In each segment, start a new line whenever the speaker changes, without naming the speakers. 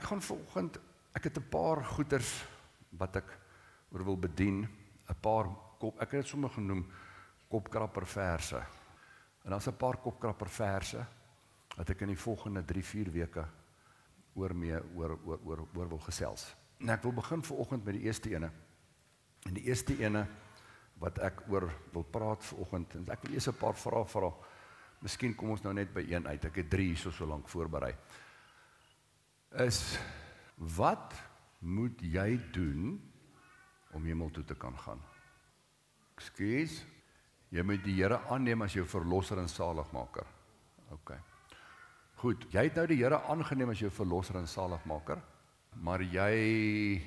gaan vanoggend, ek het 'n paar goeders wat ek oor wil bedien, 'n paar ek het dit sommer genoem kopkrapper verse. En daar's 'n paar kopkrapper verse wat ek in die volgende 3-4 weke oor wil gesels. En ek wil begin vanoggend met die eerste ene. En die eerste ene wat ek oor wil praat vanoggend, en ek wil eers 'n paar vrae vra. Miskien kom ons nou net by een uit. Ek het 3 hierso so lank voorberei. Is, wat moet jy doen om hemel toe te kan gaan? Ekskuus, jy moet die Here aanneem as jou verlosser en saligmaker. OK. Goed, jy het nou die Here aangeneem as jou verlosser en saligmaker, maar jy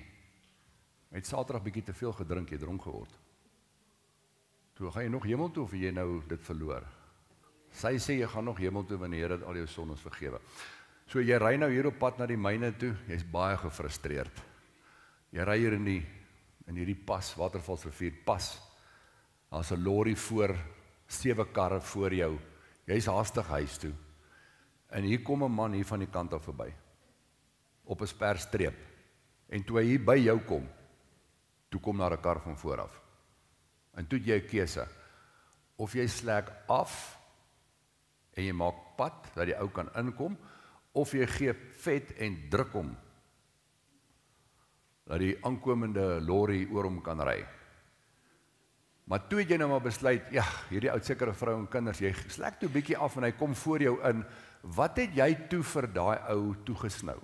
het Saterdag bietjie te veel gedrink, jy dronk geword. Toe gaan jy nog hemel toe of jy nou dit verloor? Sy sê jy gaan nog hemel toe wanneer die Here al jou sondes vergewe. So jy ry nou hier op pad na die myne toe, jy's baie gefrustreerd. Jy ry hier in hierdie pas, Watervalsrivier pas. Daar's 'n lorry voor, 7 karre voor jou. Jy's haastig huis toe. En hier kom 'n man hier van die kant af verby. Op 'n sperstreep. En toe hy hier by jou kom, toe kom daar 'n kar van voor af. En toe het jy 'n keuse. Of jy slek af en jy maak pad dat die ou kan inkom, of jy gee vet en druk hom dat die aankomende lorry oor hom kan ry. Maar toe het jy nou maar besluit, ja, hierdie oud sekere vrou en kinders, jy slek toe bietjie af en hy kom voor jou in, wat het jy toe vir daai ou toegesnou?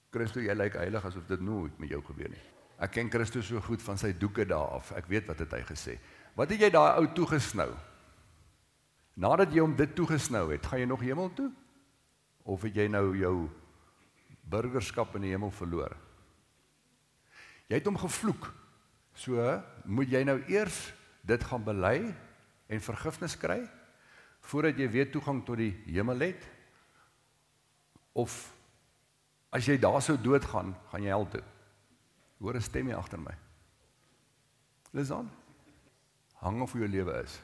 Christo, jy lyk heilig asof dit nooit met jou gebeur nie. Ek ken Christo so goed van sy doeke daar af, ek weet wat het hy gesê. Wat het jy daai ou toegesnou? Nadat jy hom dit toegesnou het, gaan jy nog hemel toe? Of het jy nou jou burgerskap in die hemel verloor? Jy het hom gevloek, so moet jy nou eers dit gaan bely en vergifnis kry, voordat jy weer toegang tot die hemel het, of as jy daar sou doodgaan, gaan jy hel toe. Hoor 'n stem hier agter my. Lisan, hang of jou lewe is.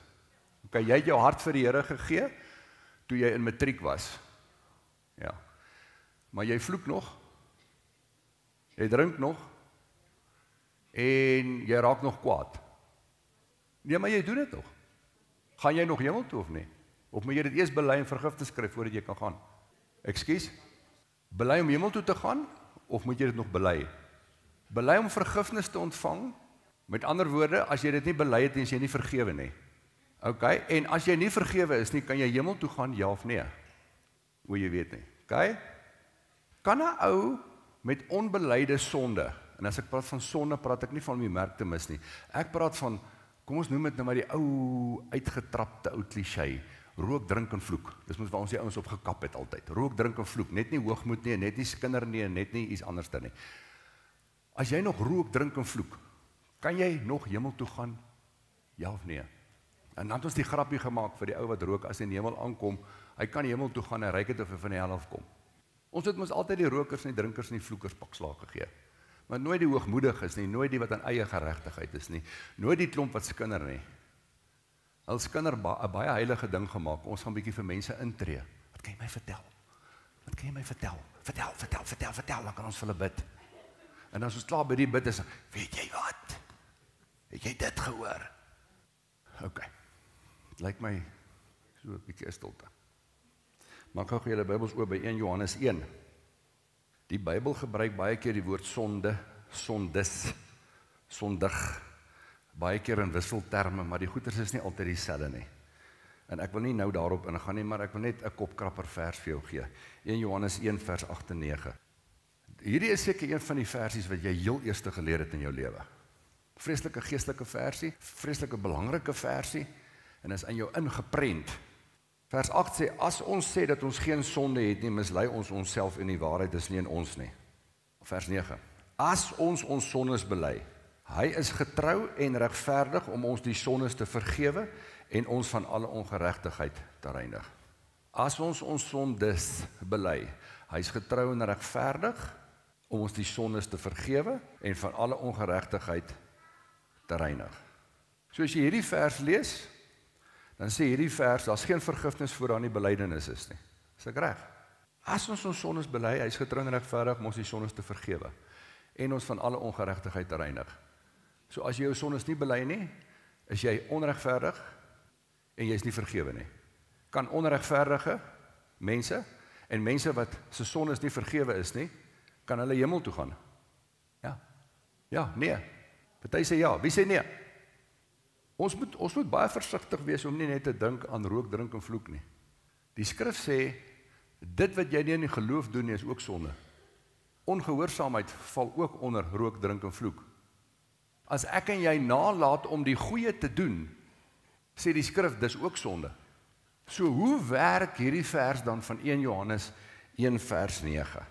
OK, jy het jou hart vir die Here gegee, toe jy in matriek was. Ja, maar jy vloek nog, jy drink nog, en jy raak nog kwaad. Nee, maar jy doen dit nog. Gaan jy nog hemel toe of nie? Of moet jy dit eers bely en vergifnis kry voordat jy kan gaan? Ekskuus? Bely om hemel toe te gaan, of moet jy dit nog bely? Bely om vergifnis te ontvang, met ander woorde, as jy dit nie bely het, is jy nie vergewe nie. OK, en as jy nie vergewe is nie, kan jy hemel toe gaan, ja of nee? Hoe jy weet nie. OK? Kan 'n ou met onbelyde sonde, en as ek praat van sonde, praat ek nie van om die merk te mis nie. Ek praat van, kom ons noem dit nou maar die ou, uitgetrapte ou kliseë, rook, drink en vloek. Dis mos waar ons die ouens op gekap het altyd. Rook, drink en vloek, net nie hoogmoed nie, net nie skinder nie, net nie iets anders nie. As jy nog rook, drink en vloek, kan jy nog hemel toe gaan? Ja of nee? En dan het ons die grappie gemaak vir die ou wat rook, as hy in die hemel aankom, hy kan hemel toe gaan en ryk het of hy van die hel af kom. Ons het mos altyd die rokers en die drinkers en die vloekers pak slaag gegee. Maar nooit die hoogmoediges nie, nooit die wat aan eie geregtigheid is nie, nooit die klomp wat skinder nie. Hulle skinder 'n baie heilige ding gemaak, ons gaan bietjie vir mense intree. Wat kan jy my vertel? Wat kan jy my vertel? Vertel, dan kan ons vir hulle bid. En as ons klaar by die bid is, weet jy wat? Het jy dit gehoor? OK, het lyk my so 'n bietjie stilte. Maar gou julle Bybels oop by 1 Johannes 1. Die Bybel gebruik baie keer die woord sonde, sondis, sondig, baie keer in wisselterme, maar die goeters is nie altyd dieselfde nie. En ek wil nie nou daarop ingaan nie, maar ek wil net 'n kopkrapper vers vir jou gee. 1 Johannes 1 vers 8 en 9. Hierdie is seker een van die versies wat jy heel eerste geleer het in jou lewe. Vreeslike geestelike versie, vreeslike belangrike versie, en is in jou ingeprent. Vers 8 sê, as ons sê dat ons geen sonde het nie, mislei ons onsself en die waarheid is nie in ons nie. Vers 9, as ons sondes bely, hy is getrou en regverdig om ons die sondes te vergewe en ons van alle ongeregtigheid te reinig. As ons sondes bely, hy is getrou en regverdig om ons die sondes te vergewe en van alle ongeregtigheid te reinig. So as jy hierdie vers lees, dan sê hierdie vers, daar's geen vergifnis voor daar nie belydenis is nie. Is ek reg? As ons sondes bely, hy is getrou en regverdig om ons die sondes te vergewe en ons van alle ongeregtigheid te reinig. So as jy jou sondes nie bely nie, is jy onregverdig en jy is nie vergewe nie. Kan onregverdige mense en mense wat se sondes nie vergewe is nie, kan hulle hemel toe gaan? Ja. Ja, nee. Party sê ja, wie sê nee? Ons moet baie versigtig wees om nie net te dink aan rook, drink en vloek nie. Die skrif sê, dit wat jy nie in die geloof doen nie, is ook sonde. Ongehoorsaamheid val ook onder rook, drink en vloek. As ek en jy nalat om die goeie te doen, sê die skrif, dis ook sonde. So hoe werk hierdie vers dan van 1 Johannes 1 vers 9?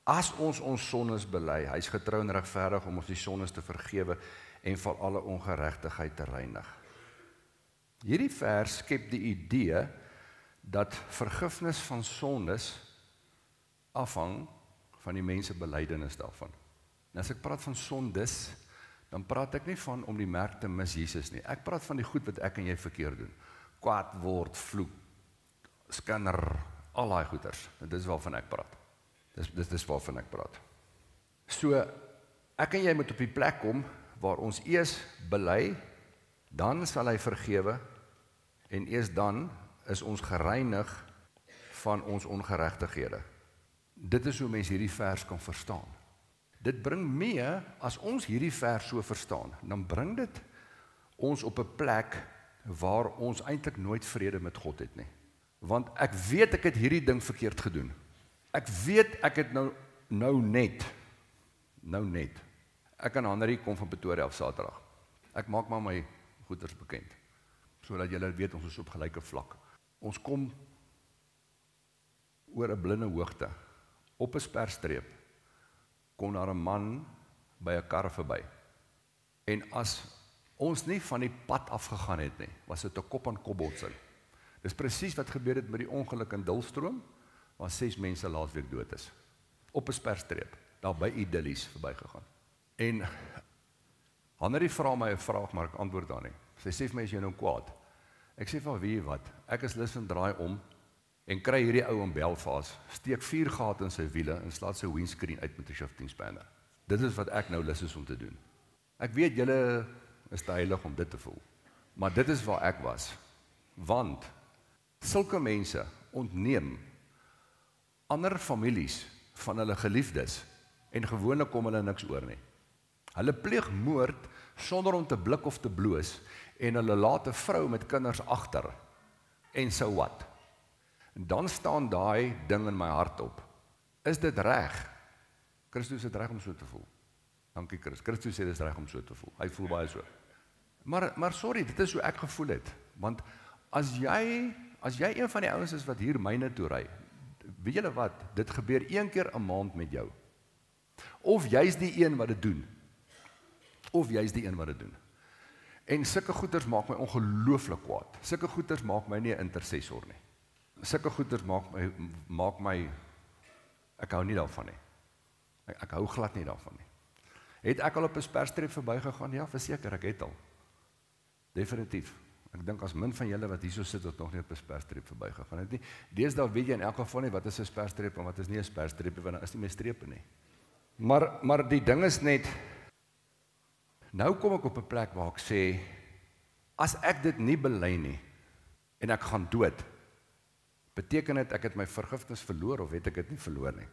As ons sondes bely, hy is getrou en regverdig om ons die sondes te vergewe en van alle ongeregtigheid te reinig. Hierdie vers skep die idee dat vergifnis van sondes afhang van die mense belydenis daarvan. En as ek praat van sondes, dan praat ek nie van om die merk te mis Jesus nie. Ek praat van die goed wat ek en jy verkeerd doen. Kwaad word, vloek, skinder, al daai goeters. Dit is waarvan ek praat. Dis waarvan ek praat. So, ek en jy moet op die plek kom waar ons eers bely, dan sal hy vergewe en eers dan is ons gereinig van ons ongeregtighede. Dit is hoe mens hierdie vers kan verstaan. Dit bring mee, as ons hierdie vers so verstaan, dan bring dit ons op 'n plek waar ons eintlik nooit vrede met God het nie. Want ek weet ek het hierdie ding verkeerd gedoen. Ek weet ek het nou net. Ek en Henry kom van Pretoria op Saterdag. Ek maak maar my goeders bekend, sodat julle weet ons is op gelyke vlak. Ons kom oor 'n blinde hoogte, op 'n sperstreep, kom daar 'n man by 'n kar verby. En as ons nie van die pad afgegaan het nie, was dit 'n kop-aan-kop botsing. Dis presies wat gebeur het met die ongeluk in Dullstroom, waar 6 mense laasweek dood is. Op 'n sperstreep, daar by Idillies verbygegaan. En Henry vra my 'n vraag, maar ek antwoord daar nie. Sy sê vir my, is jy nou kwaad? Ek sê vir wie wat? Ek is lus om draai om en kry hierdie ou in Belfast, steek 4 gate in sy wiele en slaat sy windscreen uit met 'n shifting spanner. Dit is wat ek nou lus is om te doen. Ek weet julle is te heilig om dit te voel, maar dit is waar ek was. Want sulke mense ontneem ander families van hulle geliefdes en gewoonlik kom hulle niks oor nie. Hulle pleeg moord sonder om te blik of te bloos en hulle laat 'n vrou met kinders agter. En so wat? En dan staan daai ding in my hart op. Is dit reg? Christus het reg om so te voel. Dankie Christus. Christus sê dit is reg om so te voel. Hy voel baie so. Maar sorry, dit is hoe ek gevoel het. Want as jy een van die ouens is wat hier myne toe ry, weet julle wat? Dit gebeur 1 keer 'n maand met jou. Of jy's die een wat dit doen. En sulke goeters maak my ongelooflik kwaad. Sulke goeters maak my nie 'n intercessor nie. Sulke goeters maak my ek hou nie daarvan nie. Ek hou glad nie daarvan nie. Het ek al op 'n sperstreep verbygegaan? Ja, verseker, ek het al. Definitief. Ek dink as min van julle wat hierso sit wat nog nie op 'n sperstreep verbygegaan het nie. Deesdae weet jy in elk geval nie wat is 'n sperstreep en wat is nie 'n sperstreep, want daar is nie meer strepe nie. Maar die ding is net, nou kom ek op 'n plek waar ek sê, as ek dit nie bely nie, en ek gaan dood, beteken dit ek het my vergifnis verloor, of het ek dit nie verloor nie?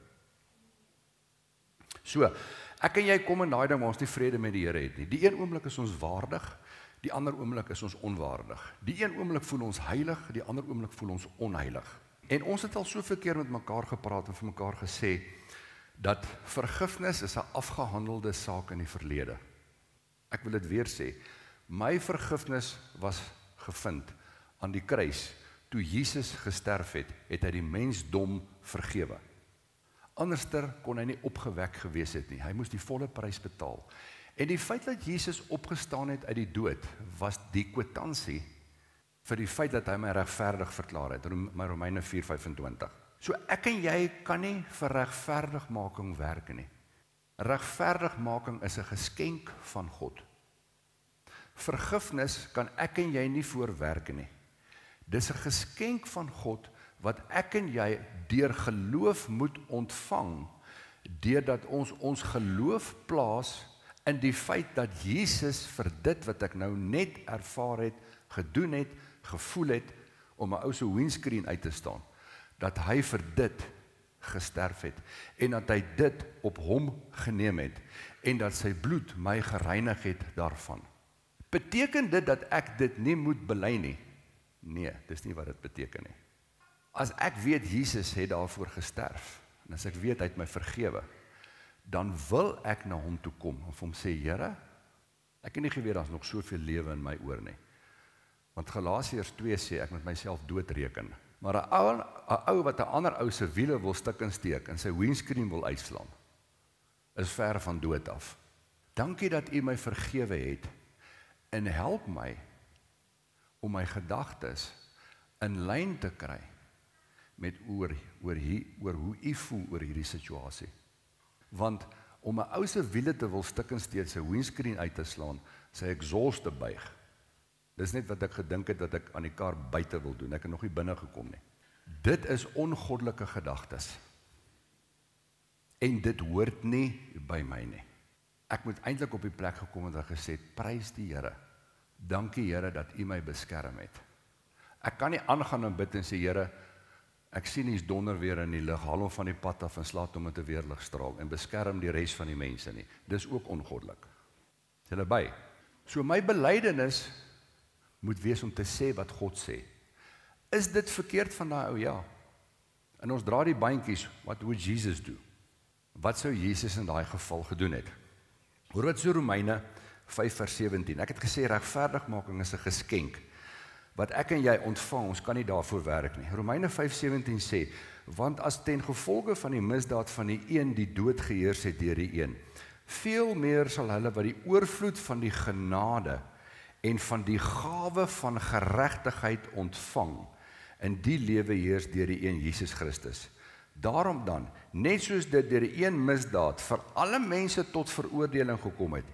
So, ek en jy kom in daai ding waar ons nie vrede met die Here het nie. Die een oomblik is ons waardig, die ander oomblik is ons onwaardig. Die een oomblik voel ons heilig, die ander oomblik voel ons onheilig. En ons het al soveel keer met mekaar gepraat en vir mekaar gesê, dat vergifnis is 'n afgehandelde saak in die verlede. Ek wil dit weer sê, my vergifnis was gevind aan die kruis. Toe Jesus gesterf het, het hy die mensdom vergewe. Anderster kon hy nie opgewek gewees het nie. Hy moes die volle prys betaal. En die feit dat Jesus opgestaan het uit die dood, was die kwitansie vir die feit dat hy my regverdig verklaar het. Romeine 4:25. So ek en jy kan nie vir regverdigmaking werk nie. Regverdigmaking is 'n geskenk van God. Vergifnis kan ek en jy nie voorwerk nie. Dis 'n geskenk van God wat ek en jy deur geloof moet ontvang, deurdat ons geloof plaas in die feit dat Jesus vir dit wat ek nou net ervaar het, gedoen het, gevoel het, om 'n ou se windscreen uit te staan, dat hy vir dit gesterf het, en dat hy dit op hom geneem het, en dat sy bloed my gereinig het daarvan. Beteken dit dat ek dit nie moet bely nie? Nee, dis nie wat dit beteken nie. As ek weet Jesus het daarvoor gesterf, en as ek weet hy het my vergewe, dan wil ek na hom toe kom, en vir hom sê, Here, ek het nie geweet daar's nog soveel lewe in my oor nie. Want Galasiërs 2 sê, ek moet myself doodreken. Maar 'n ou wat 'n ander ou se wiele wil stukkend steek, en sy windscreen wil uitslaan, is ver van dood af. Dankie dat U my vergewe het, en help my om my gedagtes in lyn te kry met oor hoe U voel oor hierdie situasie. Want om 'n ou se wiele te wil stukkend steek, sy windscreen uit te slaan, sy exhaust te buig, dis net wat ek gedink het dat ek aan die kar buite wil doen, ek het nog nie binne gekom nie. Dit is ongoddelike gedagtes. En dit hoort nie by my nie. Ek moet eintlik op die plek gekom en gesê, prys die Here. Dankie Here dat U my beskerm het. Ek kan nie aangaan en bid en sê, Here, ek sien hier's donder weer in die lig, haal hom van die pad af en slaat hom met 'n weerligstraal en beskerm die res van die mense nie. Dis ook ongoddelik. Is julle by? So my belydenis moet wees om te sê wat God sê. Is dit verkeerd van daai ou? Ja. En ons dra die bandjies, what would Jesus do? Wat sou Jesus in daai geval gedoen het? Hoor wat so Romeine 5 vers 17. Ek het gesê regverdigmaking is 'n geskenk wat ek en jy ontvang, ons kan nie daarvoor werk nie. Romeine 5:17 sê, want as ten gevolge van die misdaad van die een die dood geheers het deur die een, veel meer sal hulle wat die oorvloed van die genade en van die gawe van geregtigheid ontvang, in die lewe heers deur die een Jesus Christus. Daarom dan, net soos dit deur die een misdaad vir alle mense tot veroordeling gekom het,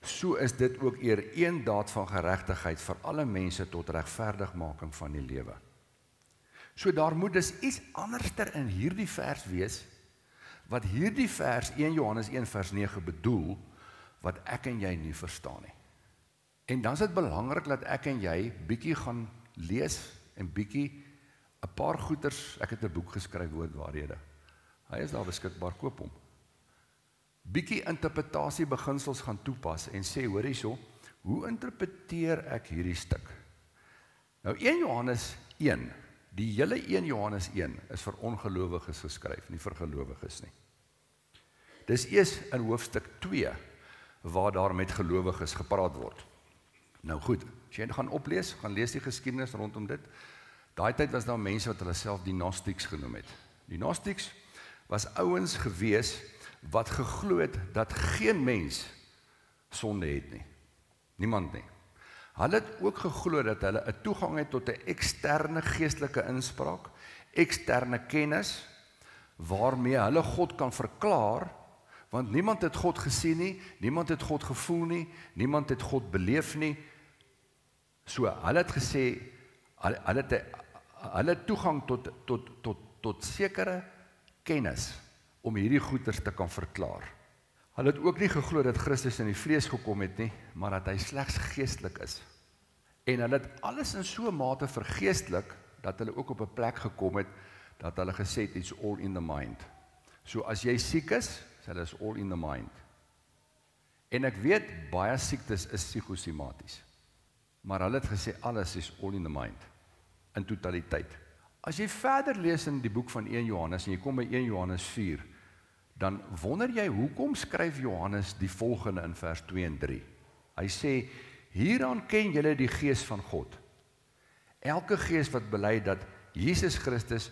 so is dit ook eer een daad van geregtigheid vir alle mense tot regverdigmaking van die lewe. So daar moet dus iets anderster in hierdie vers wees, wat hierdie vers 1 Johannes 1 vers 9 bedoel, wat ek en jy nie verstaan nie. En dan is dit belangrik dat ek en jy bietjie gaan lees en bietjie 'n paar goeters, ek het 'n boek geskryf woordwaarhede. Hy is daar beskikbaar, koop hom. Bietjie interpretasie beginsels gaan toepas en sê, hoor hierso, hoe interpreteer ek hierdie stuk? Nou 1 Johannes 1, die hele 1 Johannes 1 is vir ongelowiges geskryf, nie vir gelowiges nie. Dis eers in hoofstuk 2 waar daar met gelowiges gepraat word. Nou goed, as jy gaan oplees, gaan lees die geskiedenis rondom dit. Daai tyd was daar mense wat hulle self die Gnostics genoem het. Die Gnostics was ouens gewees wat geglo het dat geen mens sonde het nie. Niemand nie. Hulle het ook geglo dat hulle 'n toegang het tot 'n eksterne geestelike inspraak, eksterne kennis, waarmee hulle God kan verklaar, want niemand het God gesien nie, niemand het God gevoel nie, niemand het God beleef nie. So, hulle het gesê, hulle het toegang tot sekere kennis, om hierdie goeders te kan verklaar. Hulle het ook nie geglo dat Christus in die vlees gekom het nie, maar dat hy slegs geestelik is. En hulle het alles in so 'n mate vergeestelik, dat hulle ook op 'n plek gekom het, dat hulle gesê het, it's all in the mind. So as jy siek is, hulle is all in the mind. En ek weet, baie siektes is psigosomaties. Maar hulle het gesê, alles is all in the mind. In totaliteit. As jy verder lees in die boek van 1 Johannes, en jy kom by 1 Johannes 4, dan wonder jy, hoekom skryf Johannes die volgende in vers 2 en 3? Hy sê, hieraan ken julle die gees van God. Elke gees wat bely dat Jesus Christus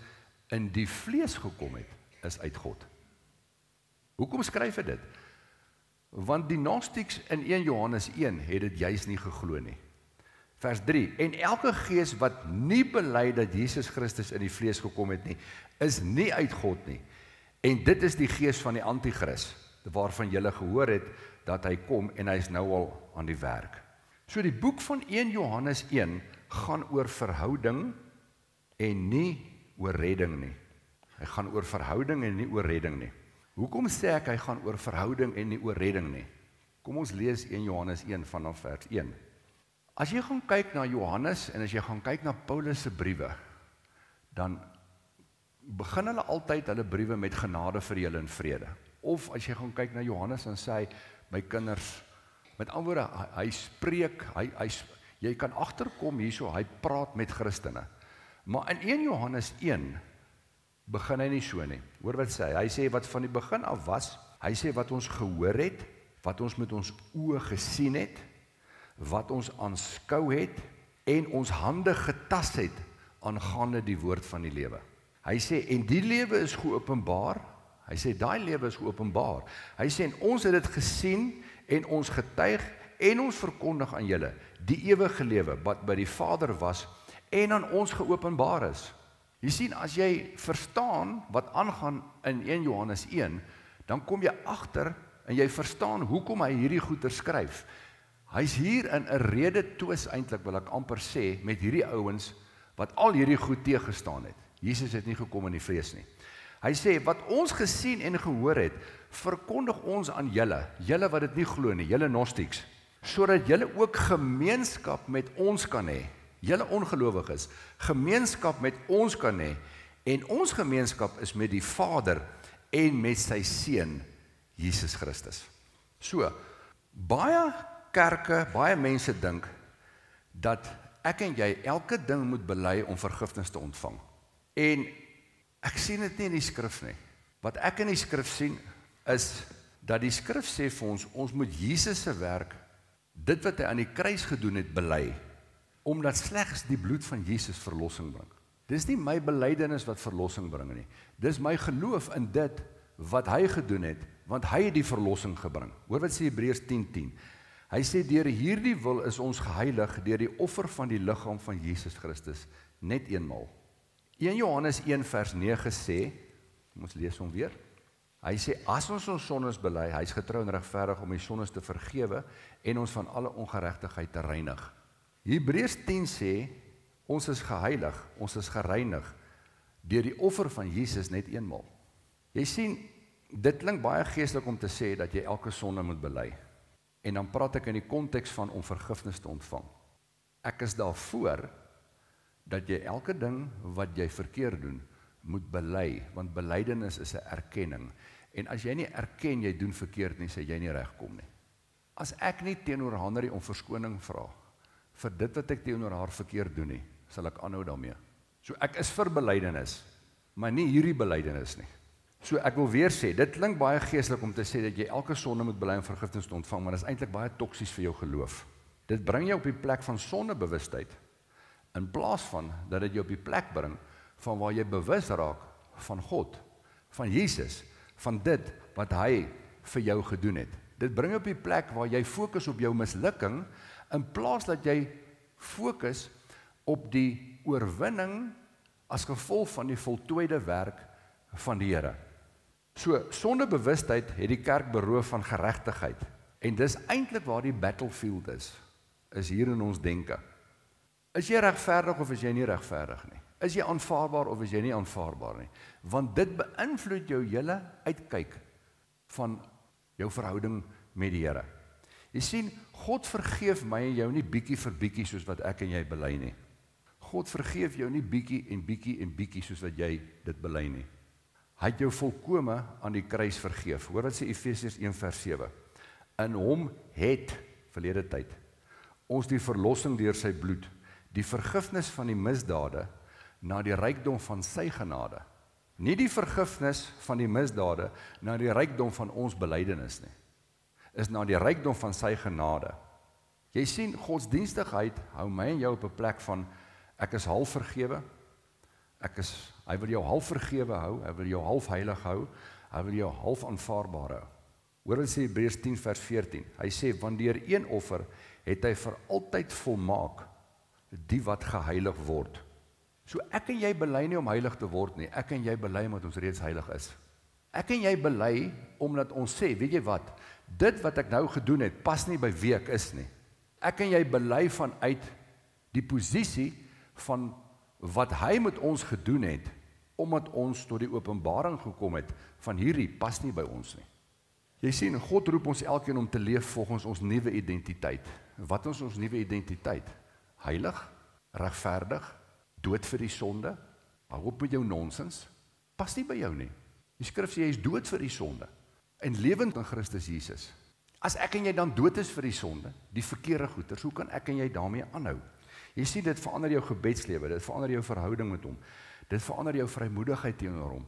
in die vlees gekom het, is uit God. Hoekom skryf hy dit? Want die Gnostics in 1 Johannes 1 het dit juis nie geglo nie. Vers 3, en elke gees wat nie bely dat Jesus Christus in die vlees gekom het nie, is nie uit God nie. En dit is die gees van die Antichrist, waarvan julle gehoor het, dat hy kom en hy is nou al aan die werk. So die boek van 1 Johannes 1 gaan oor verhouding en nie oor redding nie. Hy gaan oor verhouding en nie oor redding nie. Hoekom sê ek hy gaan oor verhouding en nie oor redding nie? Kom ons lees 1 Johannes 1 vanaf vers 1. As jy gaan kyk na Johannes en as jy gaan kyk na Paulus se briewe, dan begin hulle altyd hulle briewe met genade vir julle en vrede. Of as jy gaan kyk na Johannes en sê hy, my kinders, met ander woorde, hy spreek, jy kan agterkom hierso, hy praat met Christene. Maar in 1 Johannes 1 begin hy nie so nie. Hoor wat sê hy? Hy sê wat van die begin af was, hy sê wat ons gehoor het, wat ons met ons oë gesien het, wat ons aanskou het en ons hande getas het aangaande die woord van die lewe. Hy sê en die lewe is geopenbaar. Hy sê daai lewe is geopenbaar. Hy sê en ons het dit gesien en ons getuig en ons verkondig aan julle die ewige lewe wat by die Vader was en aan ons geopenbaar is. Jy sien, as jy verstaan wat aangaan in 1 Johannes 1, dan kom jy agter en jy verstaan hoekom hy hierdie goeie skryf. Hy's hier in 'n rede twis eintlik, wil ek amper sê, met hierdie ouens wat al hierdie goed teëgestaan het. Jesus het nie gekom in die vlees nie. Hy sê, wat ons gesien en gehoor het, verkondig ons aan julle wat dit nie glo nie, julle Gnostics, sodat julle ook gemeenskap met ons kan hê. Julle ongelowiges, gemeenskap met ons kan hê, en ons gemeenskap is met die Vader en met sy Seun, Jesus Christus. So, baie kerke, baie mense dink, dat ek en jy elke ding moet bely om vergifnis te ontvang. En ek sien dit nie in die skrif nie. Wat ek in die skrif sien, is dat die skrif sê vir ons moet Jesus se werk, dit wat hy aan die kruis gedoen het, bely, omdat slegs die bloed van Jesus verlossing bring. Dis nie my belydenis wat verlossing bring nie. Dis my geloof in dit wat hy gedoen het, want hy het die verlossing gebring. Hoor wat sê Hebreërs 10:10. Hy sê deur hierdie wil is ons geheilig deur die offer van die liggaam van Jesus Christus net eenmaal. 1 Johannes 1 vers 9 sê, ons lees hom weer. Hy sê as ons sondes bely, hy's getrou en regverdig om die sondes te vergewe en ons van alle ongeregtigheid te reinig. Hebreërs 10 sê ons is geheilig, ons is gereinig deur die offer van Jesus net eenmaal. Jy sien, dit klink baie geestelik om te sê dat jy elke sonde moet bely. En dan praat ek in die konteks van om vergifnis te ontvang. Ek is daarvoor dat jy elke ding wat jy verkeerd doen, moet bely, want belydenis is 'n erkenning. En as jy nie erken jy doen verkeerd nie, sê jy nie regkom nie. As ek nie teenoor Hanrie om verskoning vra vir dit wat ek teenoor haar verkeerd doen nie, sal ek aanhou daarmee. So ek is vir belydenis, maar nie hierdie belydenis nie. So ek wil weer sê, dit klink baie geestelik om te sê dat jy elke sonde moet bely om vergifnis te ontvang, maar dit is eintlik baie toksies vir jou geloof. Dit bring jou op die plek van sondebewustheid, in plaas van dat dit jou op die plek bring van waar jy bewus raak van God, van Jesus, van dit wat hy vir jou gedoen het. Dit bring jou op die plek waar jy fokus op jou mislukking, in plaas dat jy fokus op die oorwinning as gevolg van die voltooide werk van die Here. So, sondebewustheid het die kerk beroof van geregtigheid. En dis eintlik waar die battlefield is hier in ons denke. Is jy regverdig of is jy nie regverdig nie? Is jy aanvaarbaar of is jy nie aanvaarbaar nie? Want dit beïnvloed jou hele uitkyk van jou verhouding met die Here. Jy sien, God vergeef my en jou nie bietjie vir bietjie soos wat ek en jy bely nie. God vergeef jou nie bietjie en bietjie en bietjie soos wat jy dit bely nie. Hy het jou volkome aan die kruis vergeef. Hoor wat sê Efesiërs 1 vers 7. In hom het, verlede tyd, ons die verlossing deur sy bloed, die vergifnis van die misdade, na die rykdom van sy genade. Nie die vergifnis van die misdade, na die rykdom van ons belydenis nie. Is na die rykdom van sy genade. Jy sien, godsdienstigheid hou my en jou op 'n plek van, ek is half vergewe, hy wil jou half vergewe hou, hy wil jou half heilig hou, hy wil jou half aanvaarbaar hou. Hoor wat sê Hebreërs 10 vers 14, hy sê, want deur een offer het hy vir altyd volmaak die wat geheilig word. So ek en jy bely nie om heilig te word nie, ek en jy bely omdat ons reeds heilig is. Ek en jy bely omdat ons sê, weet jy wat, dit wat ek nou gedoen het, pas nie by wie ek is nie. Ek en jy bely vanuit die posisie van wat hy met ons gedoen het, omdat ons tot die openbaring gekom het van hierdie pas nie by ons nie. Jy sien, God roep ons elkeen om te leef volgens ons nuwe identiteit. Wat is ons nuwe identiteit? Heilig, regverdig, dood vir die sonde. Hou op met jou nonsens. Pas nie by jou nie. Die skrif sê jy is dood vir die sonde en lewend in Christus Jesus. As ek en jy dan dood is vir die sonde, die verkeerde goeders, hoe kan ek en jy daarmee aanhou? Jy sien, dit verander jou gebedslewe, dit verander jou verhouding met hom, dit verander jou vrymoedigheid teenoor hom.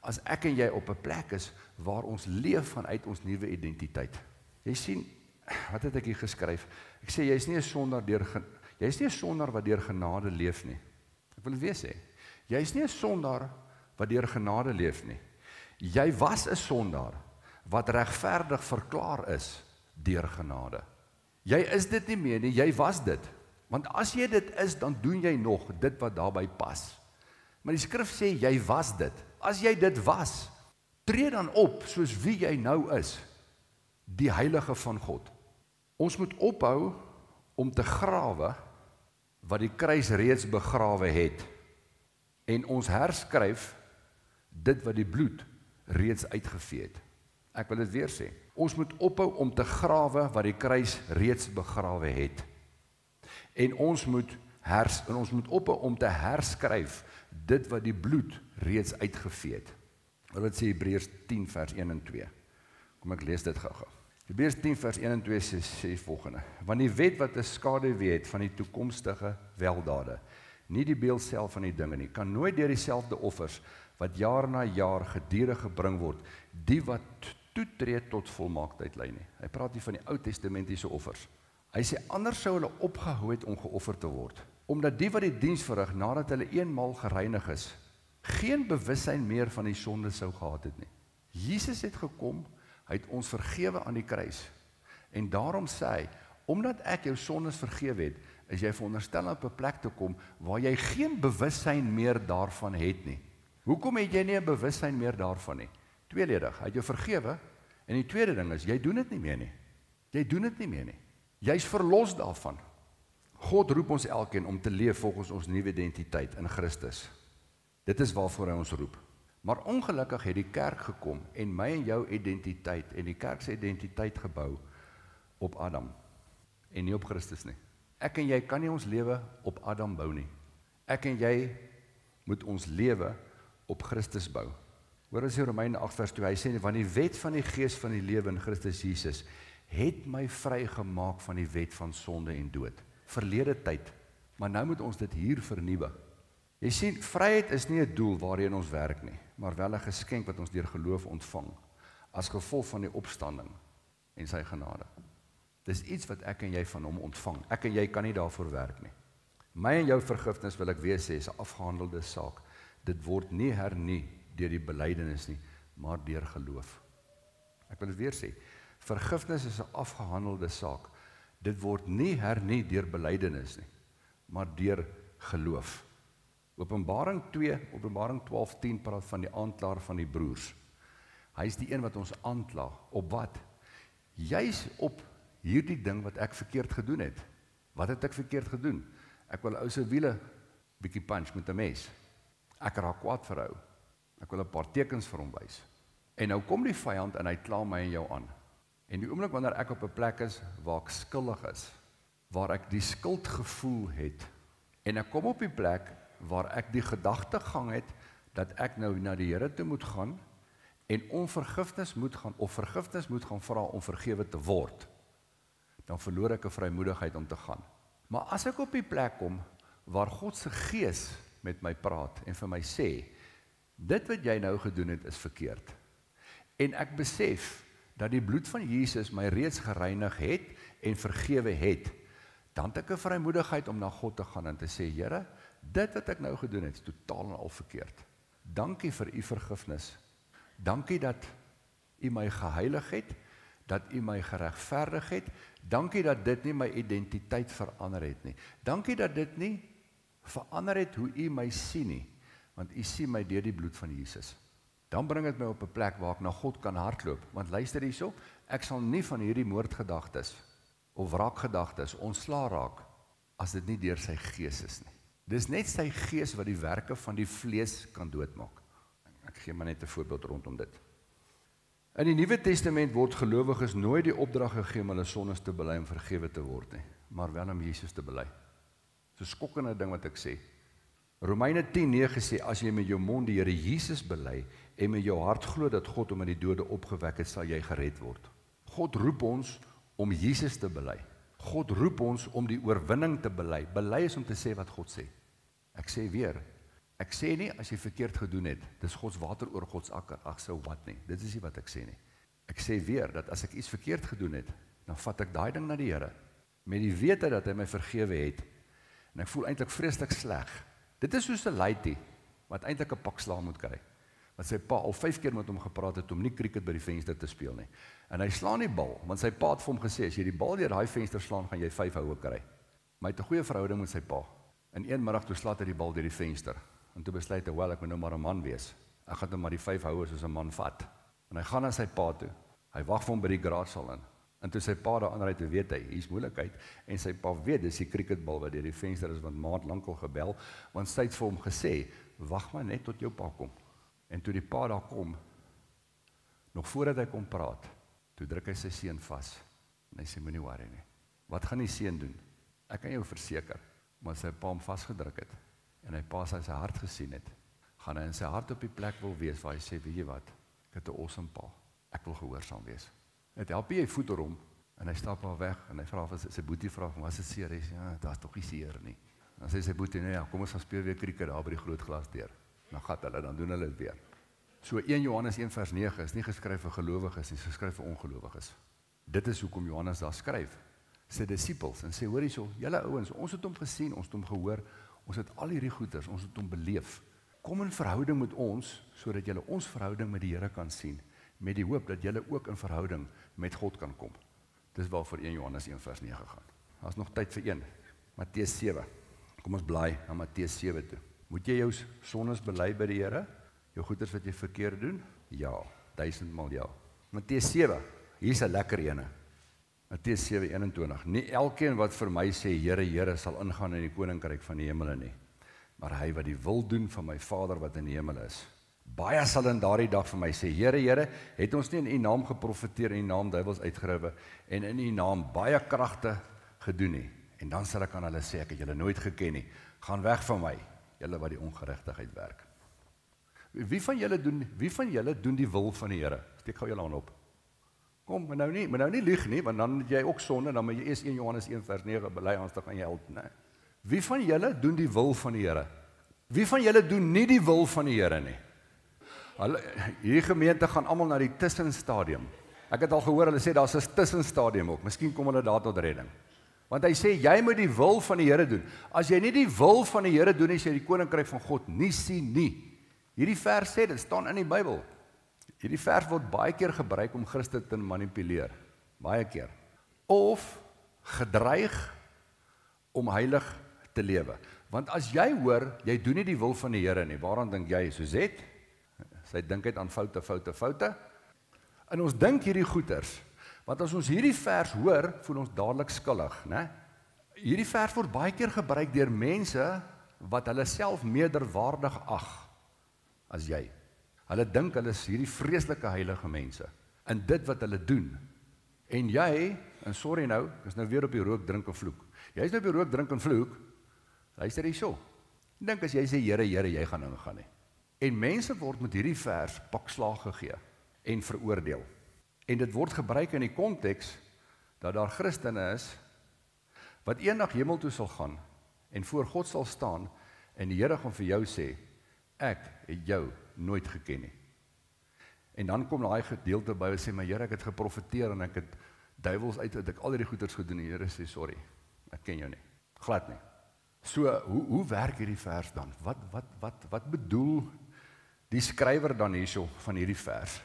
As ek en jy op 'n plek is waar ons leef vanuit ons nuwe identiteit. Jy sien, wat het ek hier geskryf? Ek sê jy is nie 'n sondaar wat deur genade leef nie. Ek wil dit weer sê. Jy is nie 'n sondaar wat deur genade leef nie. Jy was 'n sondaar wat regverdig verklaar is deur genade. Jy is dit nie meer nie, jy was dit. Want as jy dit is, dan doen jy nog dit wat daarbey pas. Maar die skrif sê jy was dit. As jy dit was, tree dan op soos wie jy nou is, die heilige van God. Ons moet ophou om te grawe wat die kruis reeds begrawe het en ons herskryf dit wat die bloed reeds uitgevee het. Ek wil dit weer sê. Ons moet ophou om te grawe wat die kruis reeds begrawe het. En ons moet ophou om te herskryf dit wat die bloed reeds uitgevee het. Wat sê Hebreërs 10 vers 1 en 2. Kom ek lees dit gou-gou. Hebreërs 10 vers 1 en 2 sê volgende: Want die wet wat 'n skaduwee het van die toekomstige weldade, nie die beeld self van die dinge nie, kan nooit deur dieselfde offers wat jaar na jaar gedurig gebring word, die wat toetree tot volmaaktheid lei nie. Hy praat hier van die Ou Testamentiese offers. Hy sê anders sou hulle opgehou het om geoffer te word, omdat die wat die diens verrig nadat hulle eenmaal gereinig is, geen bewussyn meer van die sonde sou gehad het nie. Jesus het gekom, hy het ons vergewe aan die kruis. En daarom sê hy, omdat ek jou sondes vergewe het, is jy veronderstel op 'n plek te kom waar jy geen bewussyn meer daarvan het nie. Hoekom het jy nie 'n bewussyn meer daarvan nie? Tweeledig, hy het jou vergewe, en die tweede ding is, jy doen dit nie meer nie. Jy doen dit nie meer nie. Jy's verlos daarvan. God roep ons elkeen om te leef volgens ons nuwe identiteit in Christus. Dit is waarvoor hy ons roep. Maar ongelukkig het die kerk gekom en my en jou identiteit en die kerk se identiteit gebou op Adam en nie op Christus nie. Ek en jy kan nie ons lewe op Adam bou nie. Ek en jy moet ons lewe op Christus bou. Hoor as in Romeine 8 vers 2, hy sê, want die wet van die gees van die lewe in Christus Jesus het my vrygemaak van die wet van sonde en dood. Verlede tyd, maar nou moet ons dit hier vernuwe. Jy sien, vryheid is nie 'n doel waarheen ons werk nie, maar wel 'n geskenk wat ons deur geloof ontvang, as gevolg van die opstanding en sy genade. Dis iets wat ek en jy van hom ontvang. Ek en jy kan nie daarvoor werk nie. My en jou vergifnis, wil ek weer sê, is 'n afgehandelde saak. Dit word nie hernie deur die belydenis nie, maar deur geloof. Ek wil dit weer sê, vergifnis is 'n afgehandelde saak. Dit word nie hernie deur belydenis nie, maar deur geloof. Openbaring 12:10 praat van die aanklaer van die broers. Hy is die een wat ons aankla. Op wat? Juis op hierdie ding wat ek verkeerd gedoen het. Wat het ek verkeerd gedoen? Ek wil ou se wiele bietjie punch met 'n mes. Ek raak kwaad vir hom. Ek wil 'n paar tekens vir hom wys. En nou kom die vyand en hy kla my en jou aan. En die oomblik wanneer ek op 'n plek is waar ek skuldig is, waar ek die skuldgevoel het, en ek kom op die plek waar ek die gedagtegang het dat ek nou na die Here toe moet gaan en om vergifnis moet gaan of vergifnis moet gaan vra om vergewe te word, dan verloor ek 'n vrymoedigheid om te gaan. Maar as ek op die plek kom waar God se Gees met my praat en vir my sê, dit wat jy nou gedoen het is verkeerd. En ek besef dat die bloed van Jesus my reeds gereinig het en vergewe het, dan het ek 'n vrymoedigheid om na God te gaan en te sê, Here, dit wat ek nou gedoen het, is totaal en al verkeerd. Dankie vir u vergifnis. Dankie dat u my geheilig het, dat u my geregverdig het. Dankie dat dit nie my identiteit verander het nie. Dankie dat dit nie verander het hoe u my sien nie, want u sien my deur die bloed van Jesus. Dan bring dit my op 'n plek waar ek na God kan hardloop, want luister hierso, ek sal nie van hierdie moordgedagtes of wraakgedagtes ontslaa raak as dit nie deur sy Gees is nie. Dis net sy gees wat die werke van die vlees kan doodmaak. Ek gee maar net 'n voorbeeld rondom dit. In die Nuwe Testament word gelowiges nooit die opdrag gegee om hulle sondes te bely en vergewe te word nie, maar wel om Jesus te bely. So skokkende ding wat ek sê. Romeine 10:9 sê, as jy met jou mond die Here Jesus bely en met jou hart glo dat God hom uit die dode opgewek het, sal jy gered word. God roep ons om Jesus te bely. God roep ons om die oorwinning te bely. Bely is om te sê wat God sê. Ek sê weer, ek sê nie as jy verkeerd gedoen het, dis Gods water oor Gods akker, ag sou wat nie, dit is nie wat ek sê nie. Ek sê weer, dat as ek iets verkeerd gedoen het, dan vat ek daai ding na die Here, met die wete dat hy my vergewe het, en ek voel eintlik vreeslik sleg. Dit is soos 'n laaitie, wat eintlik 'n pak slaag moet kry, want sy pa al 5 keer met hom gepraat het, om nie cricket by die venster te speel nie, en hy slaan die bal, want sy pa het vir hom gesê, as jy die bal deur daai venster slaan, gaan jy 5 houe kry, maar hy het 'n goeie verhouding met sy pa, en een middag toe slaat hy die bal deur die venster, en toe besluit hy, wel, ek moet nou maar 'n man wees, ek gaan nou maar die 5 houe soos 'n man vat, en hy gaan na sy pa toe, hy wag vir hom by die graadsaal in, en toe sy pa daar aanry toe weet hy, hier's moeilikheid, en sy pa weet, dis die cricketbal wat deur die venster is, want maand lankal gebel, want sy het vir hom gesê, wag maar net tot jou pa kom, en toe die pa daar kom, nog voordat hy kom praat, toe druk hy sy seun vas, en hy sê, moenie worry nie, wat gaan die seun doen? Ek kan jou verseker, maar sy pa hom vasgedruk het, en hy pa sy hart gesien het, gaan hy in sy hart op die plek wil wees, waar hy sê, weet jy wat, ek het 'n awesome pa, ek wil gehoorsaam wees. Het help jy voet oor hom, en hy stap al weg, en hy vra, sy boetie vra, was dit seer? Hy sê, ja, daar is toch nie seer nie. Dan sê sy boetie, nee, ja, kom ons gaan speel weer krieket daar by die groot glas deur. Dan gaat hulle, dan doen hulle het weer. So 1 Johannes 1 vers 9 is nie geskryf vir gelowiges, nie, is geskryf vir ongelowiges. Dit is hoekom Johannes daar skryf, sy disciples, en sê, hoor hierso, julle ouens, ons het hom gesien, ons het hom gehoor, ons het al hierdie goeders, ons het hom beleef. Kom in verhouding met ons, sodat julle ons verhouding met die Here kan sien, met die hoop dat julle ook in verhouding met God kan kom. Dis waarvoor 1 Johannes 1 vers 9 gaan. Daar is nog tyd vir een, Matteus 7. Kom ons blaai na Matteus 7 toe. Moet jy jou sondes bely by die Here? Jou goeders wat jy verkeerd doen? Ja, 1000-mal ja. Matteus 7, hier is 'n lekker ene. Matteus 7:21. Nie elkeen wat vir my sê, Here, Here, sal ingaan in die koninkryk van die hemele nie, maar hy wat die wil doen van my Vader wat in die hemel is. Baie sal in daardie dag vir my sê, Here, Here, het ons nie in u naam geprofeteer, in u naam duiwels uitgedrywe, en in u naam baie kragte gedoen nie. En dan sal ek aan hulle sê, ek het julle nooit geken nie. Gaan weg van my, julle wat die ongeregtigheid werk. Wie van julle doen die wil van die Here? Steek gou julle hand op. Kom, maar nou nie lieg nie, want dan het jy ook sonde, dan moet jy eers 1 Johannes 1 vers 9 bely, anders dan gaan jy help, nee. Wie van julle doen die wil van die Here? Wie van julle doen nie die wil van die Here nie? Hierdie gemeente gaan almal na die tussenstadium. Ek het al gehoor, hulle sê, daar is 'n tussenstadium ook, miskien kom hulle daar tot redding. Want hy sê, jy moet die wil van die Here doen. As jy nie die wil van die Here doen, nie, sê die koninkryk van God nie sien nie. Hierdie vers sê, dit staan in die Bybel. Hierdie vers word baie keer gebruik om Christen te manipuleer. Baie keer. Of gedreig om heilig te lewe. Want as jy hoor, jy doen nie die wil van die Here nie, waaraan dink jy? Suzette? Sy dink het aan foute. En ons dink hierdie goeters, want as ons hierdie vers hoor, voel ons dadelik skuldig, né? Hierdie vers word baie keer gebruik deur mense wat hulle self meerderwaardig ag as jy. Hulle dink hulle is hierdie vreeslike heilige mense in dit wat hulle doen. En jy, en sorry nou, is nou weer op die rook, drink en vloek. Jy is nou op die rook, drink en vloek, luister hierso. Dink as jy sê, Here, Here, jy gaan ingaan nie. En mense word met hierdie vers pakslaag gegee en veroordeel. En dit word gebruik in die konteks dat daar Christene is wat eendag hemel toe sal gaan en voor God sal staan en die Here gaan vir jou sê, ek het jou nooit geken nie. En dan kom daai gedeelte by en sê, maar Here, ek het geprofeteer en ek het duiwels uit, ek al hierdie goeders gedoen. Die Here sê, sorry, ek ken jou nie. Glad nie. So, hoe werk hierdie vers dan? Wat bedoel die skrywer dan hierso van hierdie vers?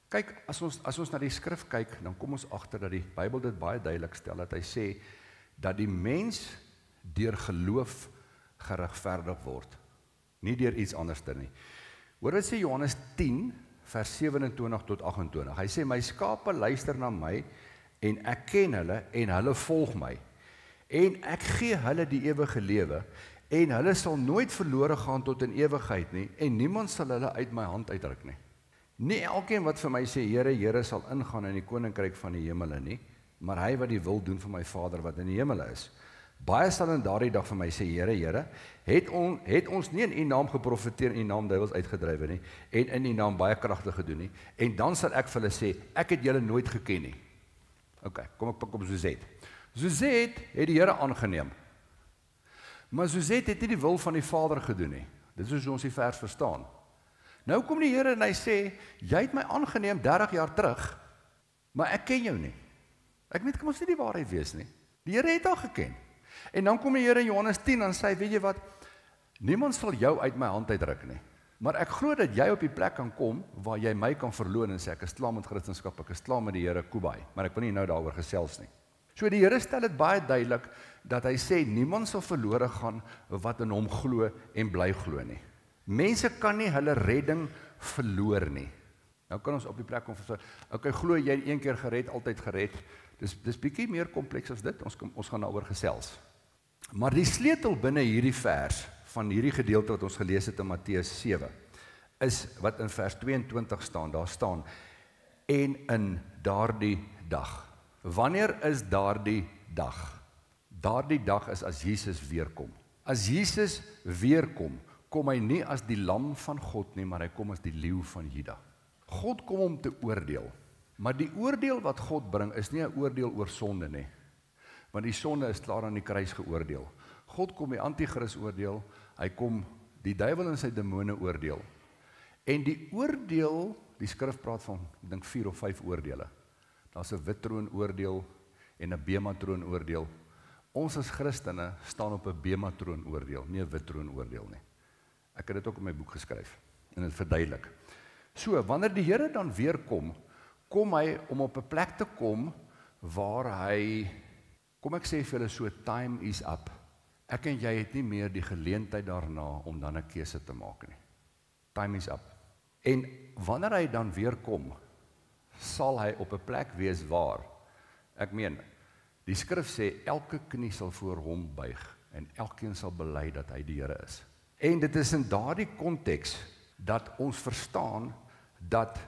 Kyk, as ons na die skrif kyk, dan kom ons agter dat die Bybel dit baie duidelik stel, dat hy sê, dat die mens deur geloof geregverdig word. Nie deur iets anderster nie. Hoor wat sê Johannes 10, vers 27 tot 28. Hy sê, my skape luister na my, en ek ken hulle, en hulle volg my. En ek gee hulle die ewige lewe, en hulle sal nooit verlore gaan tot in ewigheid nie, en niemand sal hulle uit my hand uitruk nie. Nie elkeen wat vir my sê, Here, Here, sal ingaan in die koninkryk van die hemele nie, maar hy wat die wil doen van my Vader wat in die hemele is. Baie sal in daardie dag vir my sê, Here, Here, het ons nie in u naam geprofeteer en in u naam duiwels uitgedrywe nie, en in u naam baie kragte gedoen nie, en dan sal ek vir hulle sê, ek het julle nooit geken nie. Ok, kom ek pak op Suzette. Suzette het die Here aangeneem, maar Suzette het nie die wil van die Vader gedoen nie. Dit is hoe ons die vers verstaan. Nou kom die Here en hy sê, jy het my aangeneem 30 jaar terug, maar ek ken jou nie. Ek weet, kan ons nie die waarheid wees nie. Die Here het al geken. En dan kom die Here in Johannes 10 en sê, weet jy wat, niemand sal jou uit my hand uitruk nie. Maar ek glo dat jy op die plek kan kom, waar jy my kan verloon en sê, ek is klaar met Christendom, ek is klaar met die Here Kubai, maar ek wil nie nou daaroor gesels nie. So die Here stel dit baie duidelik, dat hy sê, niemand sal verlore gaan, wat in hom glo en bly glo nie. Mense kan nie hulle redding verloor nie. Nou kan ons op die plek kom verstaan, okay, glo jy een keer gered, altyd gered. Dis bietjie meer kompleks as dit, ons gaan daaroor gesels. Maar die sleutel binne hierdie vers, van hierdie gedeelte wat ons gelees het in Matteus 7, is wat in vers 22 staan, daar staan, en in daardie dag. Wanneer is daardie dag? Daardie dag is as Jesus weerkom. As Jesus weerkom, kom hy nie as die lam van God nie, maar hy kom as die leeu van Juda. God kom om te oordeel, maar die oordeel wat God bring is nie 'n oordeel oor sonde nie, want die sonde is klaar aan die kruis geoordeel. God kom die anti-kris oordeel, hy kom die duiwel en sy demone oordeel. En die oordeel, die skrif praat van, ek dink 4 of 5 oordele. Daar's 'n wit troon oordeel en 'n bema troon oordeel. Ons as Christene staan op 'n bema troon oordeel, nie 'n wit troon oordeel nie. Ek het dit ook in my boek geskryf en dit verduidelik. So, wanneer die Here dan weer kom hy om op 'n plek te kom waar hy, kom ek sê vir julle so, time is up. Ek en jy het nie meer die geleentheid daarna om dan 'n keuse te maak nie. Time is up. En wanneer hy dan weer kom, sal hy op 'n plek wees waar, ek meen, die skrif sê, elke knie sal voor hom buig, en elkeen sal bely dat hy die Here is. En dit is in daardie konteks, dat ons verstaan, dat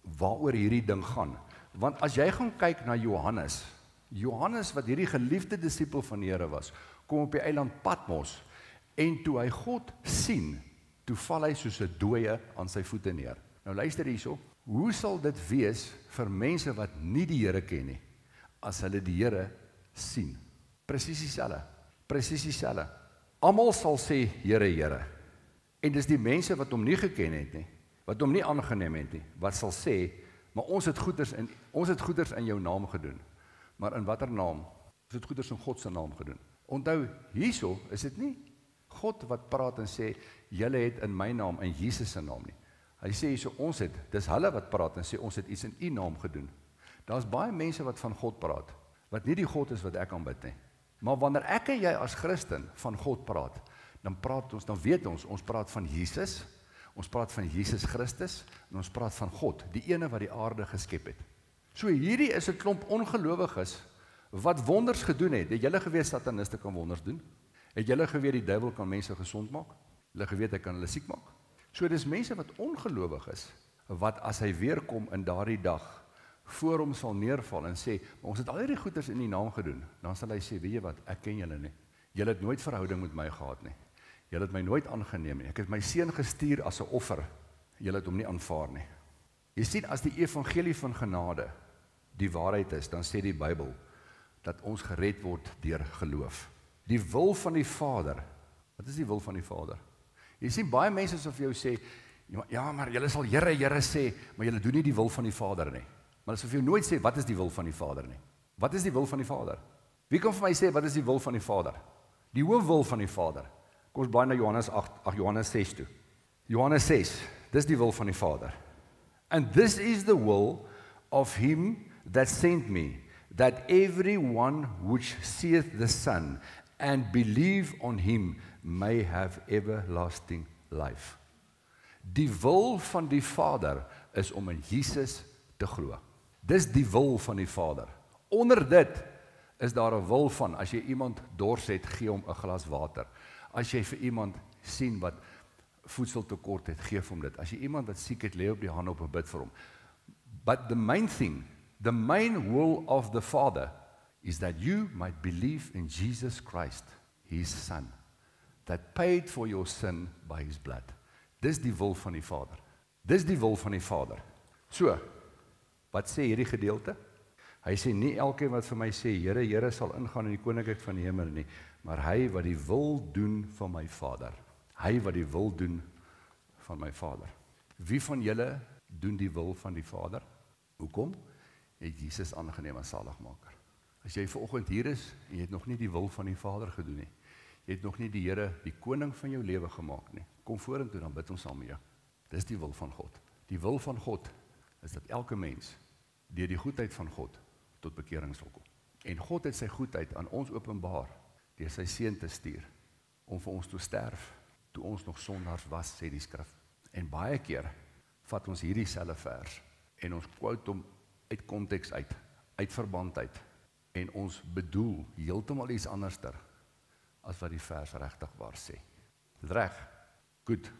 waaroor hierdie ding gaan. Want as jy gaan kyk na Johannes wat hierdie geliefde disipel van die Here was, kom op die eiland Patmos, en toe hy God sien, toe val hy soos 'n dooie aan sy voete neer. Nou luister hierso, hoe sal dit wees vir mense wat nie die Here ken nie, as hulle die Here sien? Presies dieselfde. Almal sal sê, Here, Here. En dis die mense wat hom nie geken het nie, wat hom nie aangeneem het nie, wat sal sê, maar ons het goeders in jou naam gedoen. Maar in watter naam? Ons het goeders in God se naam gedoen. Onthou, hierso is dit nie God wat praat en sê, julle het in my naam, in Jesus se naam nie. Hy sê hierso, dis hulle wat praat en sê, ons het iets in u naam gedoen. Daar's baie mense wat van God praat, wat nie die God is wat ek aanbid nie. Maar wanneer ek en jy as Christen van God praat, dan weet ons praat van Jesus, ons praat van Jesus Christus, en ons praat van God, die ene wat die aarde geskep het. So hierdie is 'n klomp ongelowiges, wat wonders gedoen het. Het julle geweet sataniste kan wonders doen? Het julle geweet die duiwel kan mense gesond maak? Hulle geweet hy kan hulle siek maak? So dis mense wat ongelowig is, wat as hy weer kom in daardie dag, voor hom sal neerval en sê, maar ons het al hierdie goeders in die naam gedoen. Dan sal hy sê, weet jy wat, ek ken julle nie. Julle het nooit verhouding met my gehad nie. Julle het my nooit aangeneem nie. Ek het my seun gestuur as 'n offer. Julle het hom nie aanvaar nie. Jy sien, as die evangelie van genade die waarheid is, dan sê die Bybel dat ons gered word deur geloof. Die wil van die Vader. Wat is die wil van die Vader? Jy sien, baie mense sal vir jou sê, ja, maar julle sal Here, Here sê, maar julle doen nie die wil van die Vader nie. Maar hulle sal vir jou nooit sê, wat is die wil van die Vader nie? Wat is die wil van die Vader? Wie kan vir my sê, wat is die wil van die Vader? Die hoofwil van die Vader. Kom ons blaai na Johannes 6 toe. Johannes 6, dis die wil van die Vader. And this is the will of him that sent me, that everyone which seeth the Son and believe on him may have everlasting life. Die wil van die Vader is om in Jesus te glo. Dis die wil van die Vader. Onder dit is daar 'n wil van, as jy iemand dors het, gee hom 'n glas water. as jy vir iemand sien wat voedseltekort het, geef hom dit. As jy iemand wat siek het, lê op die hande op en bid vir hom. But the main thing, the main will of the Father is that you might believe in Jesus Christ, His Son, that paid for your sin by His blood. Dis die wil van die Vader. Dis die wil van die Vader. So, wat sê hierdie gedeelte? Hy sê nie elkeen wat vir my sê, Here, Here sal ingaan in die koninkryk van die hemel nie, maar hy wat die wil doen van my Vader. Hy wat die wil doen van my Vader. Wie van julle doen die wil van die Vader? Hoekom? Het Jesus aangeneem as saligmaker. As jy vanoggend hier is, en jy het nog nie die wil van die Vader gedoen nie, jy het nog nie die Here, die koning van jou lewe gemaak nie, kom vorentoe, dan bid ons saam met jou. Dis die wil van God. Die wil van God is dat elke mens, deur die goedheid van God, tot bekering sal kom. En God het sy goedheid aan ons openbaar, deur sy seun te stuur, om vir ons te sterf, toe ons nog sondaars was, sê die skrif. En baie keer, vat ons hierdie selfe vers, en ons quote hom uit konteks uit verband uit, en ons bedoel heeltemal iets anderster, as wat die vers regtig waar sê. Dis reg? Goed.